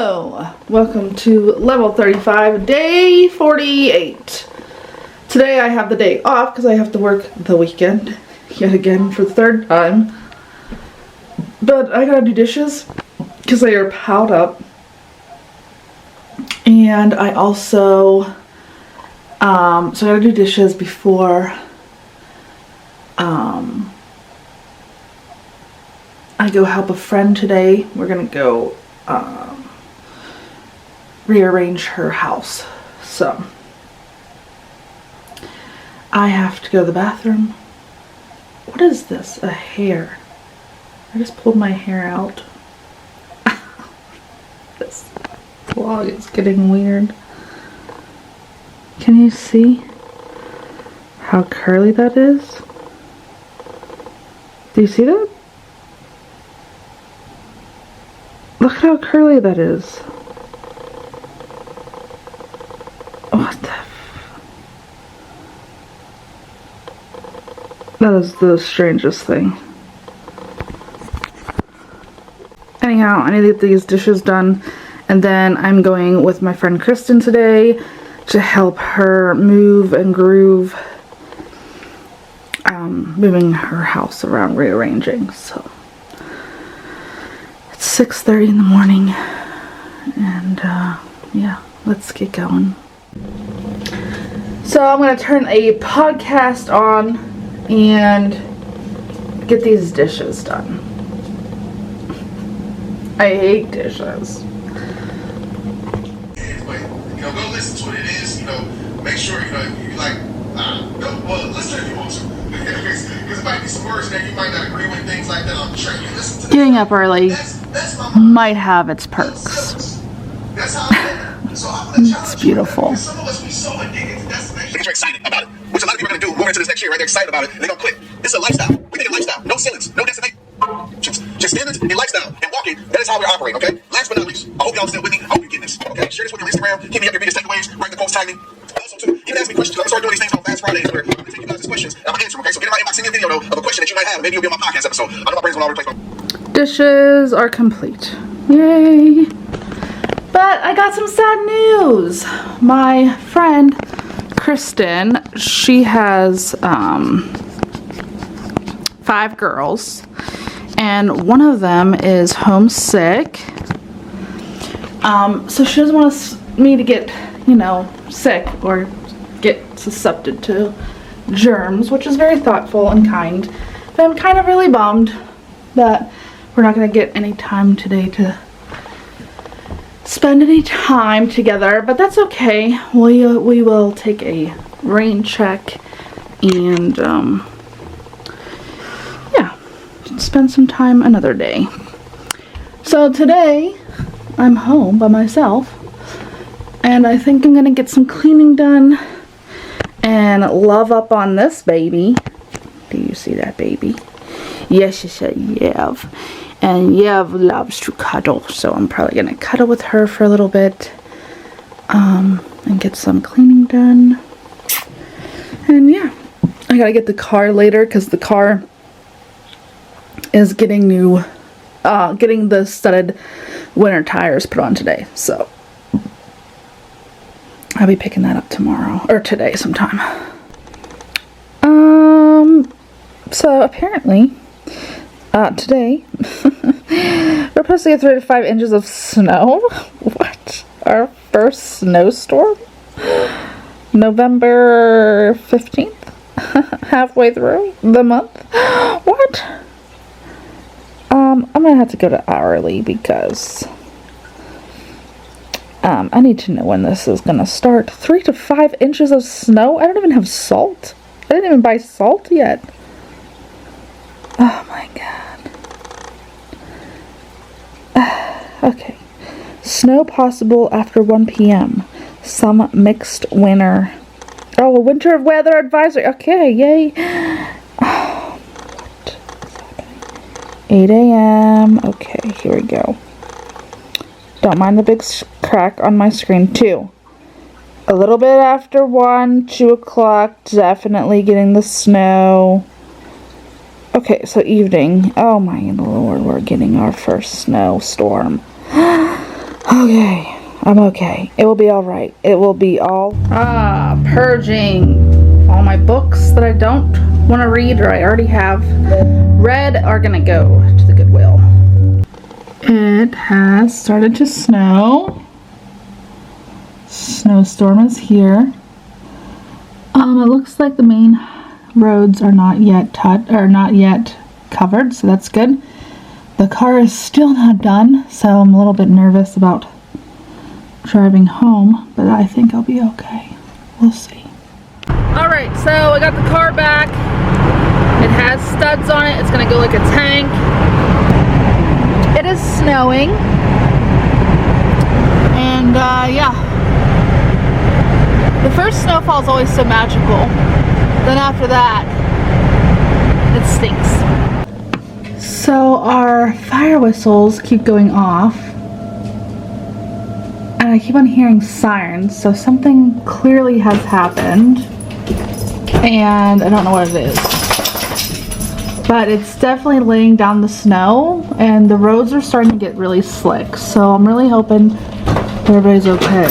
Hello! Welcome to level 35, day 48. Today I have the day off because I have to work the weekend, yet again for the third time. But I gotta do dishes because they are piled up. And I also, so I gotta do dishes before I go help a friend today. We're gonna go rearrange her house. So I have to go to the bathroom. What is this? A hair. I just pulled my hair out. This vlog is getting weird. Can you see how curly that is? Do you see that? Look at how curly that is. What the That is the strangest thing. Anyhow, I need to get these dishes done, and then I'm going with my friend Kristen today to help her move and groove, moving her house around, rearranging. So it's 6:30 in the morning, and yeah, let's get going. So I'm gonna turn a podcast on and get these dishes done. I hate dishes. But, go listen to what it is, make sure, you like, listen if you want to. Because it might be some words that you might not agree with, things like that. I'm sure you listen to. Getting up early might have its perks. That's how I feel. So I'm gonna challenge It's beautiful. you. Some of us be so addicted to destination. They're excited about it. Which a lot of people are gonna do going into this next year, right? They're excited about it. They're gonna quit. It's a lifestyle. We think a lifestyle. No ceilings, no destination. Just standards and lifestyle and walking. That is how we operate, okay? Last but not least, I hope y'all still with me. I hope you're getting this, okay? Share this with me on Instagram. Hit me up your biggest takeaways. Write the post, tag me. Also, too, you can ask me questions. I'm gonna start doing these things on Fast Fridays where I'm gonna take you guys' questions and I'm gonna answer them, okay? So get in my inbox, send me a video, though, of a question that you might have. Maybe you'll be on my podcast episode. I know my brain's going all over the place. Dishes are complete. Yay! But I got some sad news. My friend Kristen, she has 5 girls, and one of them is homesick. So she doesn't want me to get, sick or get susceptible to germs, which is very thoughtful and kind. But I'm kind of really bummed that we're not going to get any time today to spend any time together, but that's okay. We will take a rain check and yeah, spend some time another day. So today I'm home by myself, and I think I'm gonna get some cleaning done and love up on this baby. Do you see that baby? Yes, she said Yev. And Yev loves to cuddle, so I'm probably gonna cuddle with her for a little bit, and get some cleaning done. And yeah, I gotta get the car later because the car is getting getting the studded winter tires put on today. So I'll be picking that up tomorrow or today sometime. So apparently, today, we're supposed to get 3 to 5 inches of snow. What? Our first snowstorm? November 15th? Halfway through the month? What? I'm gonna have to go to hourly because I need to know when this is gonna start. 3 to 5 inches of snow? I don't even have salt. I didn't even buy salt yet. Oh my god. Okay. Snow possible after 1 p.m. Some mixed winter. Oh, a winter weather advisory. Okay, yay. Oh, what is happening? 8 a.m. Okay, here we go. Don't mind the big crack on my screen. 2. A little bit after 1, 2 o'clock. Definitely getting the snow. Okay, so evening. Oh my lord, we're getting our first snowstorm. Okay, I'm okay. It will be alright. It will be all... purging. All my books that I don't want to read or I already have read are gonna go to the Goodwill. It has started to snow. Snowstorm is here. It looks like the main roads are not yet covered, so that's good. The car is still not done, so I'm a little bit nervous about driving home, but I think I'll be okay. We'll see. Alright, so I got the car back. It has studs on it. It's gonna go like a tank. It is snowing. And yeah. The first snowfall is always so magical. Then after that, it stinks. So our fire whistles keep going off. And I keep on hearing sirens, so something clearly has happened. And I don't know what it is. But it's definitely laying down the snow, and the roads are starting to get really slick. So I'm really hoping everybody's okay.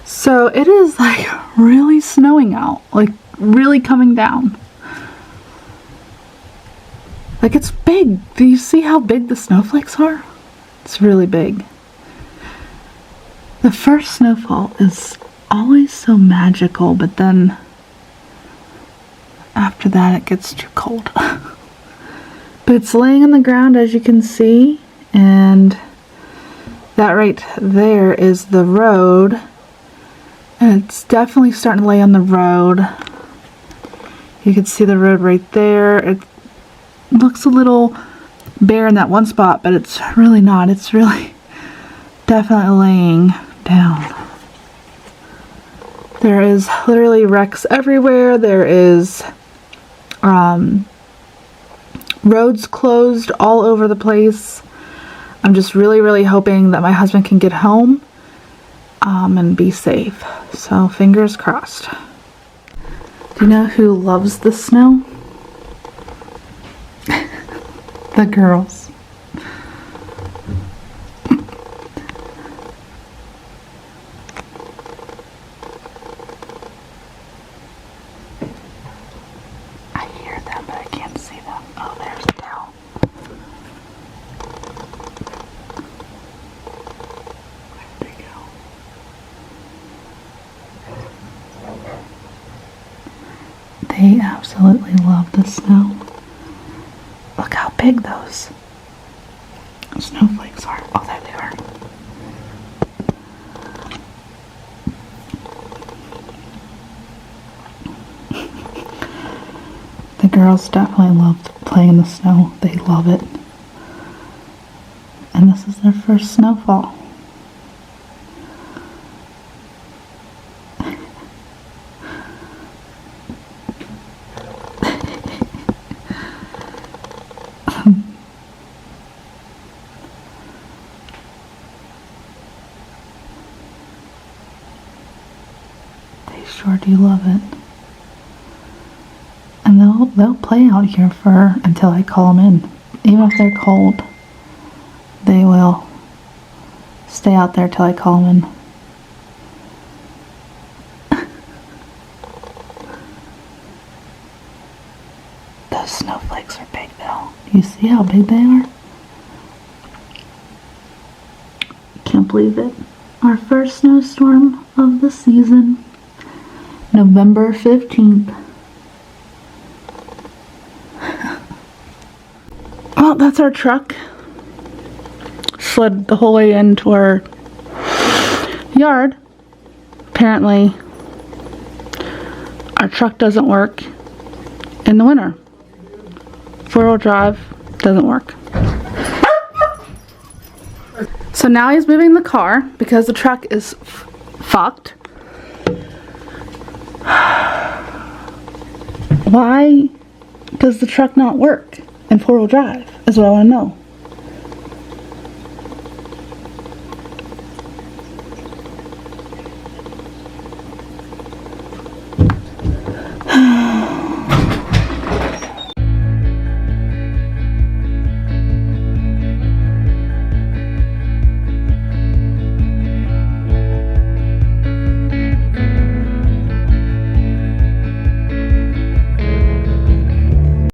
So it is like really snowing out, like really coming down. Like it's big. Do you see how big the snowflakes are? It's really big. The first snowfall is always so magical, but then after that it gets too cold. But it's laying on the ground, as you can see, and that right there is the road. And it's definitely starting to lay on the road. You can see the road right there. It looks a little bare in that one spot, but it's really not. It's really definitely laying down. There is literally wrecks everywhere. There is roads closed all over the place. I'm just really hoping that my husband can get home and be safe. So fingers crossed. Do you know who loves the snow? The girls. I hear them, but I can't see them. Oh, there's Dell. Where'd they go? They absolutely love the snow. Look how big those snowflakes are. Oh, there they are. The girls definitely love playing in the snow. They love it. And this is their first snowfall. They sure do love it. And they'll play out here until I call them in. Even if they're cold, they will stay out there till I call them in. Those snowflakes are big though. You see how big they are? Can't believe it. Our first snowstorm of the season. November 15th. Well, that's our truck. Slid the whole way into our yard. Apparently, our truck doesn't work in the winter. Four-wheel drive doesn't work. So now he's moving the car because the truck is fucked. Why does the truck not work in four-wheel drive is what I want to know.